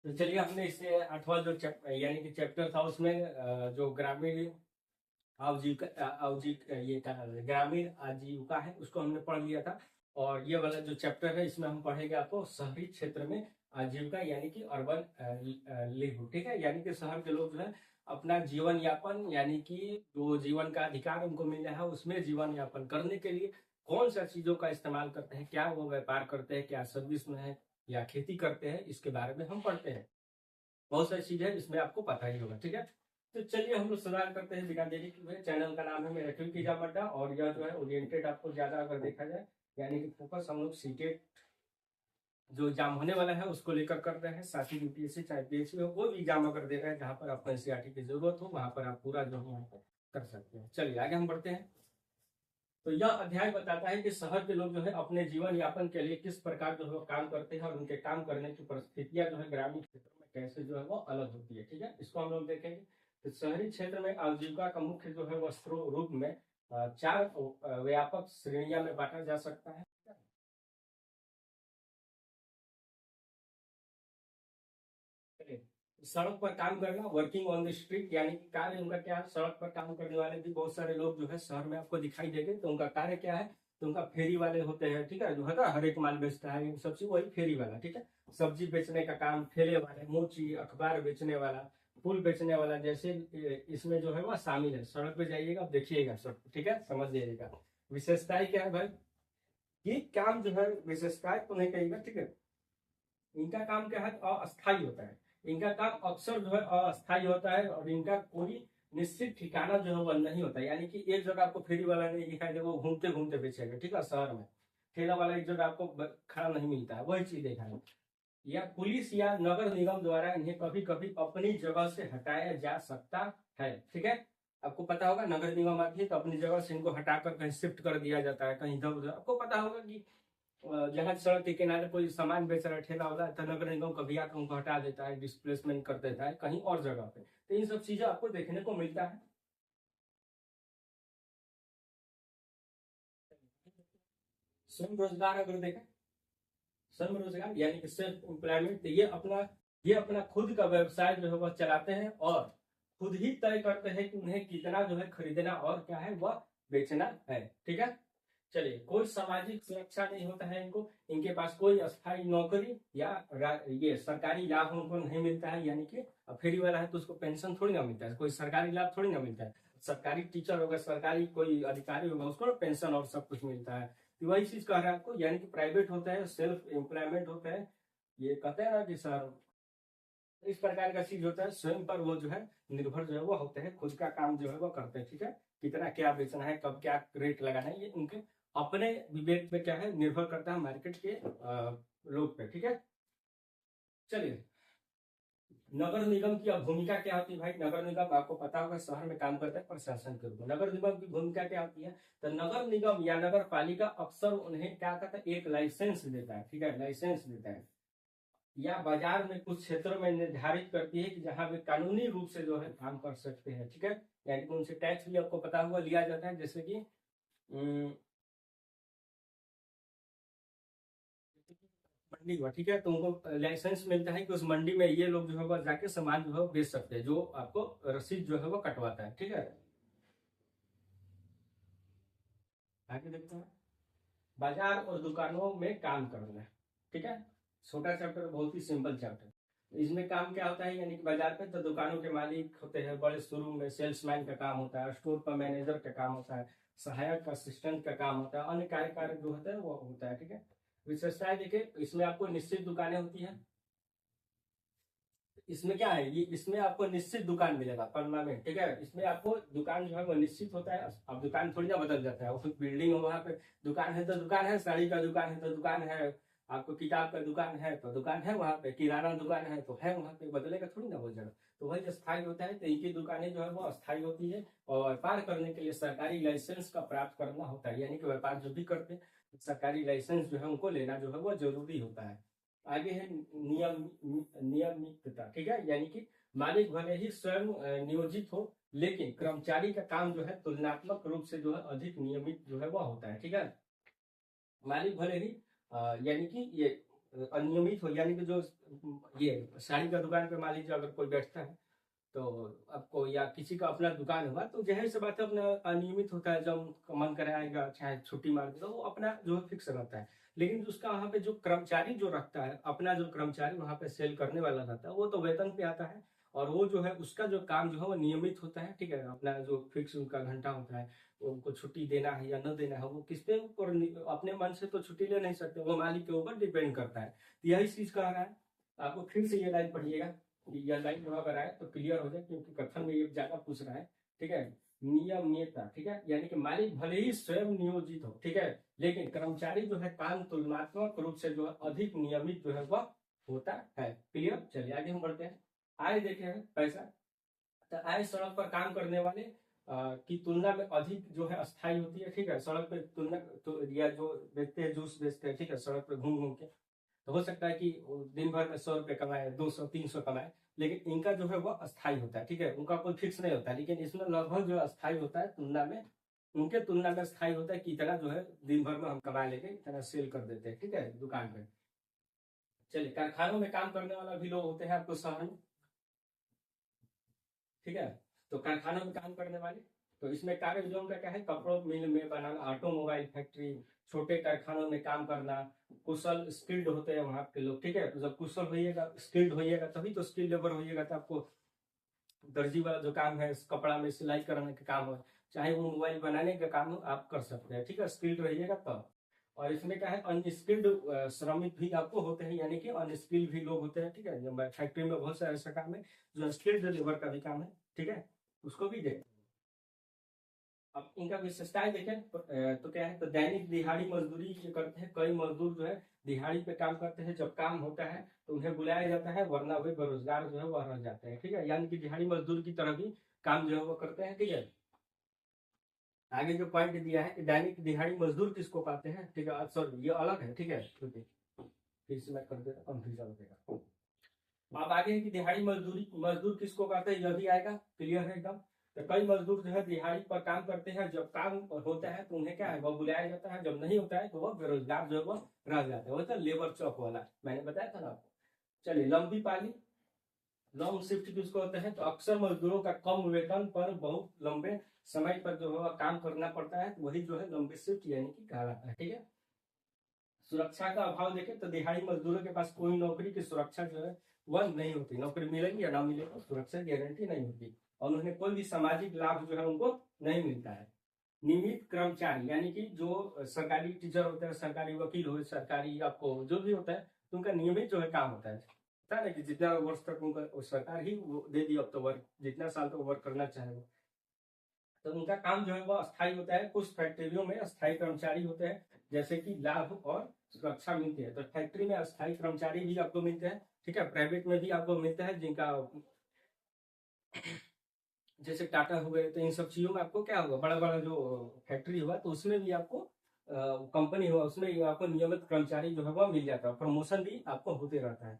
तो चलिए हमने इससे 8वां जो यानी कि चैप्टर था उसमें जो ग्रामीण ग्रामीण आजीविका है उसको हमने पढ़ लिया था। और ये वाला जो चैप्टर है इसमें हम पढ़ेंगे आपको शहरी क्षेत्र में आजीविका यानी कि अर्बन लिव, ठीक है। यानी कि शहर के लोग जो है अपना जीवन यापन यानी कि जो जीवन का अधिकार उनको मिला है उसमें जीवन यापन करने के लिए कौन सा चीजों का इस्तेमाल करते हैं, क्या वो व्यापार करते हैं, क्या सर्विस में है या खेती करते हैं, इसके बारे में हम पढ़ते हैं। बहुत सारी चीजें हैं इसमें आपको पता ही होगा, ठीक है। तो चलिए हम लोग शुरुआत करते हैं बिना देरी के। चैनल का नाम है मेरा क्योंकि अड्डा और यह जो है ओरिएंटेड आपको ज्यादा अगर देखा जाए यानी कि फोकस हम लोग सीटेट जो एग्जाम होने वाला है उसको लेकर कर रहे हैं। साथ ही यूपीएससी चाहे पीएससी हो कोई भी एग्जाम अगर दे रहे हैं जहाँ पर आपको एनसीईआरटी की जरूरत हो वहां पर आप पूरा जो है कर सकते हैं। चलिए आगे हम बढ़ते हैं। तो यह अध्याय बताता है कि शहर के लोग जो है अपने जीवन यापन के लिए किस प्रकार जो है काम करते हैं और उनके काम करने की परिस्थितियां जो है ग्रामीण क्षेत्र में कैसे जो है वो अलग होती है, ठीक है। इसको हम लोग देखेंगे। तो शहरी क्षेत्र में आजीविका का मुख्य जो है वह रूप में चार व्यापक श्रेणियां में बांटा जा सकता है। सड़क पर काम करना, वर्किंग ऑन द स्ट्रीट, यानी कि कार्य उनका क्या है, सड़क पर काम करने वाले भी बहुत सारे लोग जो है शहर में आपको दिखाई देंगे। तो उनका कार्य क्या है, तो उनका फेरी वाले होते हैं, ठीक है, जो है ना हर एक माल बेचता है सबसे वही फेरी वाला, ठीक है। सब्जी बेचने का काम, ठेले वाले, मोची, अखबार बेचने वाला, फूल बेचने वाला, जैसे इसमें जो है वह शामिल है। सड़क पे जाइएगा देखिएगा सब, ठीक है, समझ लीजिएगा। विशेषताएं क्या है भाई, ये काम जो है विशेषताएं तो नहीं कहेगा, ठीक है। इनका काम क्या है, अस्थायी होता है। इनका काम अक्सर जो है अस्थायी होता है और इनका कोई निश्चित ठिकाना जो है वह नहीं होता। यानी कि एक जगह आपको फेरी वाला नहीं दिखाई देगा, वो घूमते घूमते बेचेगा, ठीक है। शहर में ठेला वाला एक जगह आपको खड़ा नहीं मिलता है, वही चीज देखा है। या पुलिस या नगर निगम द्वारा इन्हें कभी कभी अपनी जगह से हटाया जा सकता है, ठीक है। आपको पता होगा नगर निगम आती है तो अपनी जगह से इनको हटाकर कहीं शिफ्ट कर दिया जाता है, कहीं इधर उधर। आपको पता होगा कि जहाँ सड़क के किनारे कोई सामान बेच रहा ठेला वाला तो नगर निगम कभी आकर उनको हटा देता है, डिस्प्लेसमेंट कर देता है कहीं और जगह पे। तो इन सब चीजें आपको देखने को मिलता है। स्वयं रोजगार अगर देखें, स्वयं रोजगार यानी कि सेल्फ एम्प्लॉयमेंट, ये अपना खुद का व्यवसाय जो है वह चलाते हैं और खुद ही तय करते हैं कि उन्हें कितना जो है खरीदना और क्या है वह बेचना है, ठीक है। चलिए, कोई सामाजिक सुरक्षा नहीं होता है इनको, इनके पास कोई अस्थायी नौकरी या ये सरकारी लाभ उनको नहीं मिलता है। यानी कि अब फेरी वाला है तो उसको पेंशन थोड़ी ना मिलता है, कोई सरकारी लाभ थोड़ी ना मिलता है। सरकारी टीचर होगा, सरकारी कोई अधिकारी होगा, उसको पेंशन और सब कुछ मिलता है। तो वही चीज कह रहा है आपको, यानी कि प्राइवेट होता है, सेल्फ एम्प्लॉयमेंट होता है। ये कहते हैं ना कि सर इस प्रकार का चीज होता है, स्वयं पर वो जो है निर्भर जो है वो होते हैं, खुद का काम जो है वो करते हैं, ठीक है। कितना क्या बेचना है, कब क्या रेट लगाना है, ये उनके अपने विवेक पे क्या है निर्भर करता है, मार्केट के लोग पे, ठीक है। चलिए, नगर निगम की अब भूमिका क्या होती है भाई। नगर निगम आपको पता होगा शहर में काम करता है प्रशासन के रूप में। नगर निगम की भूमिका क्या होती है, तो नगर निगम या नगर पालिका अक्सर उन्हें क्या करता है, एक लाइसेंस देता है, ठीक है, लाइसेंस देता है। या बाजार में कुछ क्षेत्रों में निर्धारित करती है कि जहां वे कानूनी रूप से जो है काम कर सकते हैं, ठीक है। यानी कि उनसे टैक्स भी आपको पता हुआ लिया जाता है, जैसे कि मंडी हुआ, ठीक है, तो उनको लाइसेंस मिलता है कि उस मंडी में ये लोग जो है वो जाके सामान जो है बेच सकते हैं, जो आपको रसीद जो है वो कटवाता है, ठीक है। आगे देखते हैं, बाजार और दुकानों में काम करना, ठीक है। छोटा चैप्टर, बहुत ही सिंपल चैप्टर। इसमें काम क्या होता है, यानी कि बाजार पे तो दुकानों के मालिक होते हैं, बड़े शोरूम में सेल्समैन का काम होता है, स्टोर पर मैनेजर का काम होता है, सहायक असिस्टेंट का काम होता है, अन्य कार्यकारी जो होता है वो होता है, ठीक है। विशेषताएं देखिए, इसमें आपको निश्चित दुकानें होती है। इसमें क्या है, ये इसमें आपको निश्चित दुकान मिलेगा परमानेंट, ठीक है। इसमें आपको दुकान जो है वो निश्चित होता है। अब दुकान थोड़ी ना बदल जाता है, वो बिल्डिंग हो वहां पे दुकान है तो दुकान है, साड़ी का दुकान है तो दुकान है, आपको किताब का दुकान है तो दुकान है वहां पे, किराना दुकान है तो है वहां पे, बदलेगा थोड़ी ना वो जगह। तो वही स्थायी होता है, तो इनकी दुकानें जो है वो अस्थायी होती है। और व्यापार करने के लिए सरकारी लाइसेंस का प्राप्त करना होता है, यानी कि व्यापार जो भी करते हैं सरकारी लाइसेंस जो है उनको लेना जो है वो जरूरी होता है। आगे है नियमितता, ठीक है, यानी कि मालिक भले ही स्वयं नियोजित हो लेकिन कर्मचारी का काम जो है तुलनात्मक रूप से जो है अधिक नियमित जो है वह होता है, ठीक है। मालिक भले ही यानी कि ये अनियमित हो, यानी कि जो ये साड़ी का दुकान पे मान लीजिए अगर कोई बैठता है तो आपको, या किसी का अपना दुकान होगा तो जाहिर सी बात है अपना अनियमित होता है, जब मन करे आएगा चाहे छुट्टी मार दे तो वो अपना जो है फिक्स रहता है। लेकिन उसका वहाँ पे जो कर्मचारी जो रखता है, अपना जो कर्मचारी वहाँ पे सेल करने वाला रहता है, वो तो वेतन पे आता है और वो जो है उसका जो काम जो है वो नियमित होता है, ठीक है। अपना जो फिक्स उनका घंटा होता है, उनको छुट्टी देना है या न देना है, वो किस पे ऊपर, अपने मन से तो छुट्टी ले नहीं सकते, वो मालिक के ऊपर डिपेंड करता है। तो यही चीज कह रहा है। आपको फिर से ये लाइन पढ़िएगा, यह लाइन जो अगर आए तो क्लियर हो जाए, क्योंकि कथन में ये ज्यादा पूछ रहा है, ठीक है। नियमितता, ठीक है, यानी कि मालिक भले ही स्वयं नियोजित हो, ठीक है, लेकिन कर्मचारी जो है काम तुलनात्मक रूप से जो है अधिक नियमित जो है वह होता है। क्लियर। चलिए आगे हम बढ़ते हैं। आय देखे हैं पैसा, तो आय सड़क पर काम करने वाले की तुलना में अधिक जो है अस्थायी होती है, ठीक है। सड़क पे तुलना तो, या जो बेचते हैं जूस बेचते हैं, ठीक है, सड़क पे घूम घूम के, तो हो सकता है कि दिन भर में 100 रुपए कमाए, 200 300 कमाए, लेकिन इनका जो है वो अस्थायी होता है, ठीक है, उनका कोई फिक्स नहीं होता। लेकिन इसमें लगभग जो अस्थायी होता है तुलना में, उनके तुलना में स्थायी होता है कि इतना जो है दिन भर में हम कमा लेंगे, इतना सेल कर देते हैं, ठीक है, दुकान पे। चलिए, कारखानों में काम करने वाला भी लोग होते हैं आपको शहर में, ठीक है। तो कारखानों में काम करने वाले, तो इसमें कार्य जोन का क्या है, कपड़ों मिल में बनाना, ऑटोमोबाइल फैक्ट्री, छोटे कारखानों में काम करना, कुशल स्किल्ड होते हैं वहां के लोग, ठीक है। तो जब कुशल होइएगा, स्किल्ड होइएगा, तभी तो स्किल्ड लेबर होइएगा, तो आपको दर्जी वाला जो काम है, कपड़ा में सिलाई करने का काम हो, चाहे वो मोबाइल बनाने का काम हो, आप कर सकते हैं, ठीक है, स्किल्ड रहिएगा तब। और इसमें क्या है, अनस्किल्ड श्रमिक भी आपको होते हैं, यानी कि अनस्किल्ड भी लोग होते हैं, ठीक है। फैक्ट्री में बहुत सारा ऐसा काम है जो स्किल्ड लेबर का भी काम है, ठीक है, उसको भी देखें। अब इनका विशेषताएं देखें तो क्या है, तो दैनिक दिहाड़ी मजदूरी ये करते हैं, कई मजदूर जो है दिहाड़ी पे काम करते हैं, जब काम होता है तो उन्हें बुलाया जाता है, वरना वे बेरोजगार जो है वह रह जाते हैं, ठीक है। यानी कि दिहाड़ी मजदूर की तरह भी काम जो है वो करते हैं, ठीक है। आगे जो पॉइंट दिया है कि दैनिक दिहाड़ी मजदूर किसको कहते हैं, ठीक है, सॉरी ये अलग है, ठीक है, फिर से मैं कर देता, कंफ्यूजन हो जाएगा। अब आगे है कि दिहाड़ी मजदूरी, मजदूर किसको कहते हैं, यह भी आएगा, क्लियर है एकदम। तो कई मजदूर जो है दिहाड़ी पर काम करते हैं, जब काम होता है तो उन्हें क्या है, वह बुलाया जाता है, जब नहीं होता है तो वह बेरोजगार जो है वह रह जाते हैं, वो तो लेबर चौक वाला मैंने बताया था ना आपको। चलिए, लंबी पाली, लॉन्ग शिफ्ट किसको होते हैं, तो अक्सर मजदूरों का कम वेतन पर बहुत लंबे समय पर जो है काम करना पड़ता है, तो वही जो है लंबी शिफ्ट यानी कि कहलाता है, ठीक है। सुरक्षा का अभाव देखें तो दिहाड़ी मजदूरों के पास कोई नौकरी की सुरक्षा जो है वह नहीं होती, नौकरी मिलेगी या ना मिलेगी सुरक्षा गारंटी नहीं होती, और उन्हें कोई भी सामाजिक लाभ जो है उनको नहीं मिलता है। नियमित कर्मचारी, यानी कि जो सरकारी टीचर होते हैं, सरकारी वकील हो, सरकारी आपको जो भी होता है, तो उनका नियमित जो है काम होता है, पता है ना कि जितना वर्ष तक उनका सरकार ही वो दे दी, अब तो वर्क जितना साल तक वर्क करना चाहे वो, तो उनका काम जो है वो अस्थायी होता है। कुछ फैक्ट्रियों में अस्थायी कर्मचारी होते हैं, जैसे कि लाभ और सुरक्षा मिलती है, तो फैक्ट्री में अस्थायी कर्मचारी भी आपको मिलते हैं, ठीक है। प्राइवेट में भी आपको मिलता है, जिनका जैसे टाटा हुए, तो इन सब चीजों में आपको क्या होगा, बड़ा बड़ा जो फैक्ट्री हुआ तो उसमें भी आपको कंपनी हुआ, उसमें आपको नियमित कर्मचारी जो है वो मिल जाता है, प्रमोशन भी आपको होते रहता है।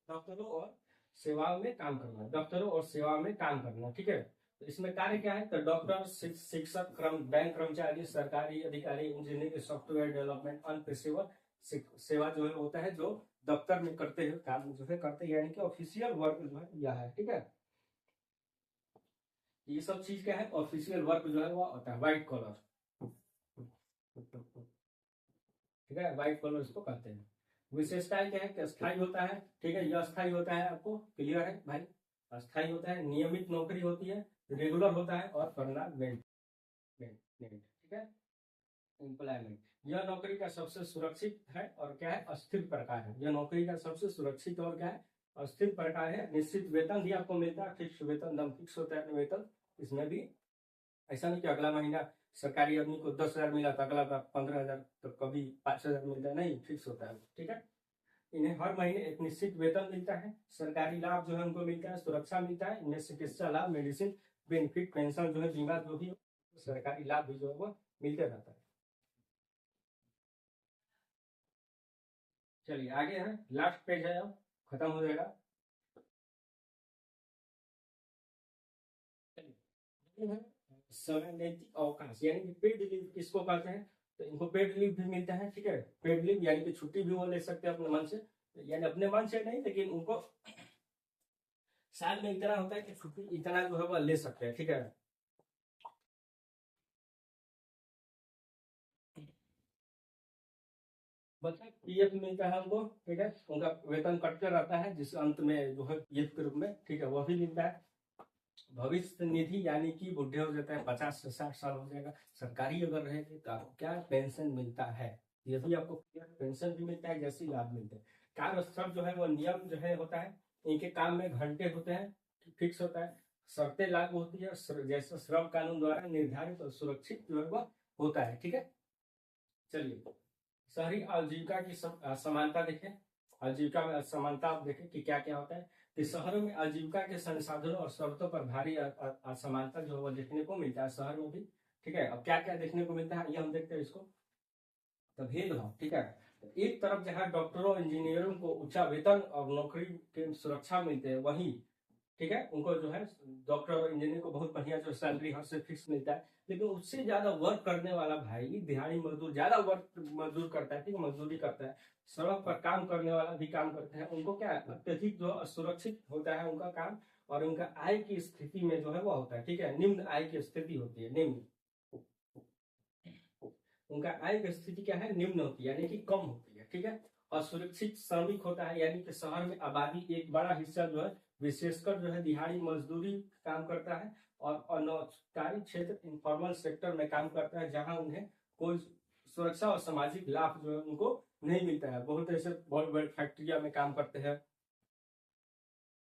दफ्तरों और सेवाओं में काम करना, दफ्तरों और सेवाओं में काम करना, ठीक है। तो इसमें कार्य क्या है, तो डॉक्टर, शिक्षक, बैंक कर्मचारी, सरकारी अधिकारी, इंजीनियर, सॉफ्टवेयर डेवलपमेंट, अन्य पेशेवर सेवा जो है होता है, जो दफ्तर में करते हैं काम जो है करते हैं, यानी कि ऑफिशियल वर्क जो है यह है, ठीक है। ये सब चीज क्या है, ऑफिशियल वर्क जो है वो होता है, व्हाइट कॉलर, ठीक है, व्हाइट कॉलर इसको कहते हैं। विशेषताएं क्या है कि अस्थायी होता है, ठीक है, यह अस्थायी होता है, आपको क्लियर है भाई, अस्थायी होता है, नियमित नौकरी होती है, रेगुलर होता है और परमानेंट, ठीक है, एम्प्लॉयमेंट। यह नौकरी का सबसे सुरक्षित है और क्या है, अस्थिर प्रकार है, यह नौकरी का सबसे सुरक्षित और क्या है, अस्थिर प्रकार है। निश्चित वेतन भी आपको मिलता है, फिक्स वेतन, दम फिक्स होता है वेतन इसमें भी। ऐसा नहीं कि अगला महीना सरकारी आदमी को 10,000 मिला तो अगला 15,000, तो कभी 5,000 मिलता है, नहीं, फिक्स होता है, ठीक है। इन्हें हर महीने एक निश्चित वेतन मिलता है, सरकारी लाभ जो है उनको मिलता है, सुरक्षा मिलता है, इन्हें चिकित्सा लाभ, मेडिसिन बेनिफिट, पेंशन जो है, बीमा जो भी सरकारी लाभ भी जो है वो मिलते रहता है। चलिए आगे है, लास्ट पेज है, अब खत्म हो जाएगा। ये है समय नैतिक अवकाश, यानी कि पेड लीव किसको कहते हैं, तो इनको पेड लीव भी मिलता है, ठीक है। पेड लीव यानी कि छुट्टी भी वो ले सकते हैं अपने मन से, यानी अपने मन से नहीं, लेकिन उनको साल में इतना होता है कि छुट्टी इतना जो है वो ले सकते हैं, ठीक है। मतलब पीएफ मिलता है उनको, ठीक है। उनका वेतन कटकर रहता है जिस अंत में जो है पीएफ के रूप में, ठीक है, वह भी मिलता है। भविष्य निधि यानी कि बुढ़े हो जाते हैं, 50 से 60 साल हो जाएगा, सरकारी अगर रहेगी तो आपको क्या पेंशन मिलता है, ये भी आपको पेंशन भी मिलता है, जैसे लाभ मिलते हैं। कार्यस्थल जो है वो नियम जो है होता है, इनके काम में घंटे होते हैं, फिक्स होता है। शर्तें लागू होती है जैसे श्रम कानून द्वारा निर्धारित और सुरक्षित जो है वो होता है, ठीक है। चलिए, शहरी आजीविका की समानता देखें। आजीविका में असमानता आप देखें कि क्या क्या होता है, कि शहरों में आजीविका के संसाधनों और शर्तों पर भारी असमानता जो है वो देखने को मिलता है शहर में भी, ठीक है। अब क्या क्या देखने को मिलता है ये हम देखते हैं इसको। तो भेदभाव, ठीक है। एक तरफ जहाँ डॉक्टरों इंजीनियरों को ऊंचा वेतन और नौकरी की सुरक्षा मिलते हैं, वहीं ठीक है उनको जो है डॉक्टर और इंजीनियर को बहुत बढ़िया जो सैलरी हर से फिक्स मिलता है, लेकिन उससे ज्यादा वर्क करने वाला भाई दिहाड़ी मजदूर ज्यादा वर्क मजदूर करता है, ठीक है, मजदूरी करता है। सड़क पर काम करने वाला भी काम करते हैं, उनको क्या है अत्यधिक जो असुरक्षित होता है उनका काम, और उनका आय की स्थिति में जो है वो होता है, ठीक है, निम्न आय की स्थिति होती है, निम्न। उनका आय की स्थिति क्या है, निम्न होती है, यानी कि कम होती है, ठीक है। असुरक्षित श्रमिक होता है, यानी कि शहर में आबादी एक बड़ा हिस्सा जो है विशेषकर जो है दिहाड़ी मजदूरी काम करता है, और अनौपचारिक क्षेत्र इनफॉर्मल सेक्टर में काम करता है, जहां उन्हें कोई सुरक्षा और सामाजिक लाभ जो है उनको नहीं मिलता है। बहुत ऐसे बहुत बड़े फैक्ट्रिया में काम करते हैं,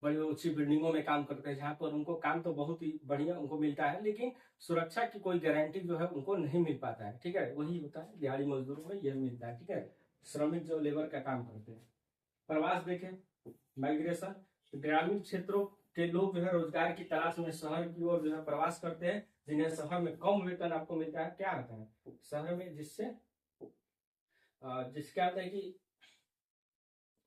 बड़ी ऊंची बिल्डिंगों में काम करते हैं, जहां पर उनको काम तो बहुत ही बढ़िया उनको मिलता है, लेकिन सुरक्षा की कोई गारंटी जो है उनको नहीं मिल पाता है, ठीक है। वही होता है दिहाड़ी मजदूरों में यह मिलता है, ठीक है। श्रमिक जो लेबर का काम करते हैं। प्रवास देखें, माइग्रेशन, ग्रामीण क्षेत्रों के लोग जो है रोजगार की तलाश में शहर की ओर जो है प्रवास करते हैं, जिन्हें शहर में कम वेतन आपको मिलता है। क्या होता है शहर में जिससे जिसका होता है कि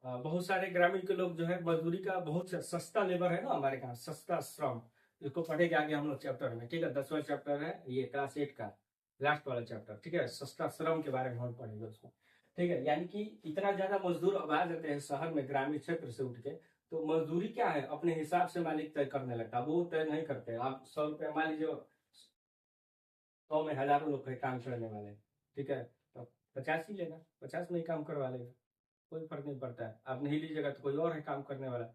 बहुत सारे ग्रामीण के लोग जो है मजदूरी का बहुत सस्ता लेबर है ना हमारे यहाँ, सस्ता श्रम, इसको पढ़ेंगे आगे हम लोग चैप्टर में, ठीक है। 10वां चैप्टर है ये क्लास 8 का लास्ट वाला चैप्टर, ठीक है। सस्ता श्रम के बारे में हम पढ़ेंगे उसको, ठीक है। यानी कि इतना ज्यादा मजदूर अब आ जाते हैं शहर में ग्रामीण क्षेत्र से उठ के, तो मजदूरी क्या है अपने हिसाब से मालिक तय करने लगता है, वो तय नहीं करते। आप 100 रुपया मान लीजिए, 100 में हजारों लोग काम करने वाले हैं, ठीक है, तो 50 ही लेगा, 50 में ही काम करवा लेगा, कोई फर्क नहीं पड़ता है। आप नहीं लीजिएगा तो कोई और है काम करने वाला,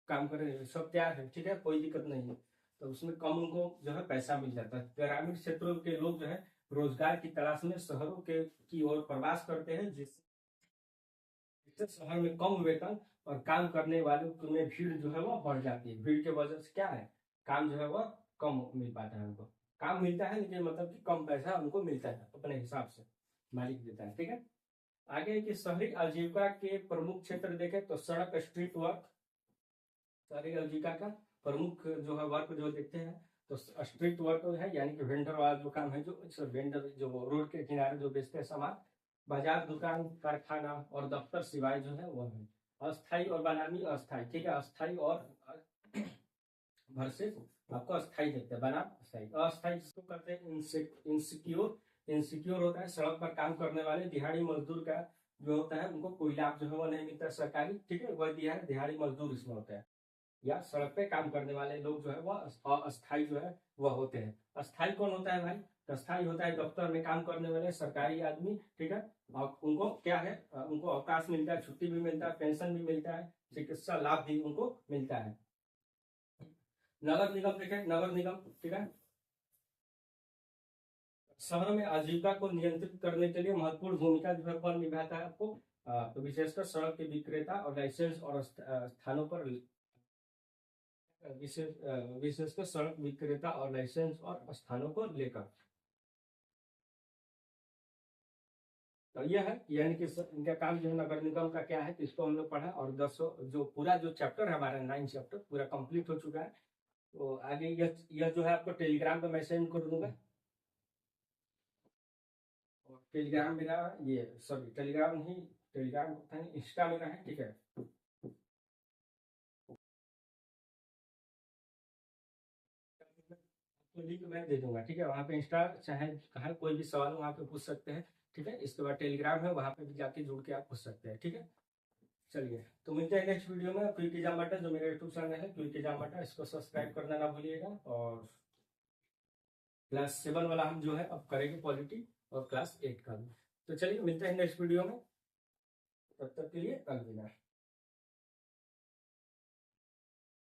काम करने सब तैयार है, ठीक है, कोई दिक्कत नहीं है। तो उसमें कम उनको जो है पैसा मिल जाता है। ग्रामीण क्षेत्रों के लोग जो है रोजगार की तलाश में शहरों के की ओर प्रवास करते हैं, जिससे शहर में कम वेतन और काम करने वालों में भीड़ जो है वो बढ़ जाती है। भीड़ के वजह से क्या है, काम जो है वो कम मिल पाता है उनको। काम मिलता है लेकिन मतलब कि कम पैसा उनको मिलता है, अपने हिसाब से मालिक देता है, ठीक है। आगे की शहरी आजीविका के प्रमुख क्षेत्र देखें तो सड़क, स्ट्रीट वर्क, शहरी आजीविका का प्रमुख जो है वर्क जो देखते हैं, तो स्ट्रीट वर्क है, यानी कि वेंडर वाला जो काम है, जो वेंडर जो रोड के किनारे जो बेचते हैं सामान, बाजार, दुकान, कारखाना और दफ्तर सिवाय जो है वह है। अस्थाई और बनामी अस्थाई, ठीक है, अस्थाई और वर्सेस आपको अस्थाई देखते हैं, बनाम अस्थाई। अस्थाई जिसको कहते हैं इनसिक्योर, इनसिक्योर होता है सड़क पर काम करने वाले दिहाड़ी मजदूर का जो होता है उनको कोई लाभ जो है वो नहीं मिलता सरकारी, ठीक है, वह दिहाड़ी मजदूर इसमें होता है, या सड़क पे काम करने वाले लोग जो है वह अस्थाई जो है वह होते हैं। अस्थाई कौन होता है भाई, तो अस्थाई होता है दफ्तर में काम करने वाले सरकारी आदमी, ठीक है। और उनको क्या है उनको अवकाश मिलता है, छुट्टी भी मिलता है, पेंशन भी मिलता है, चिकित्सा लाभ भी उनको मिलता है। नगर निगम देखें, नगर निगम, ठीक है, शहर में आजीविका को नियंत्रित करने के लिए महत्वपूर्ण भूमिका जो है कौन निभाता है आपको, तो विशेषकर सड़क के विक्रेता और लाइसेंस और स्थानों पर विशेषकर सड़क विक्रेता और लाइसेंस और स्थानों को लेकर। तो यह है यानी कि इनका काम जो है नगर निगम का क्या है, तो इसको हम लोग पढ़ा, और 10 जो पूरा जो चैप्टर है हमारा 9 चैप्टर पूरा कंप्लीट हो चुका है। तो आगे यह जो है आपको टेलीग्राम पे मैसेज कर दूंगा, और टेलीग्राम मेरा ये सॉरी टेलीग्राम नहीं, टेलीग्राम इंस्टा मेरा है, ठीक है। तो लिंक मैं दे दूंगा, ठीक है, वहाँ पे इंस्टा चाहे कहा कोई भी सवाल वहाँ पे पूछ सकते हैं, ठीक है। इसके बाद टेलीग्राम है, वहां पे भी जाके जुड़ के आप पूछ सकते हैं, ठीक है। चलिए, तो मिलते हैं नेक्स्ट वीडियो में। क्विक एग्जाम अड्डा जो मेरा यूट्यूब चैनल है क्विक एग्जाम अड्डा, इसको सब्सक्राइब करना ना भूलिएगा। और क्लास 7 वाला हम जो है अब करेंगे पॉलिटी, और क्लास 8 का भी। तो चलिए मिलते हैं नेक्स्ट वीडियो में, तब तक के लिए अलविदा।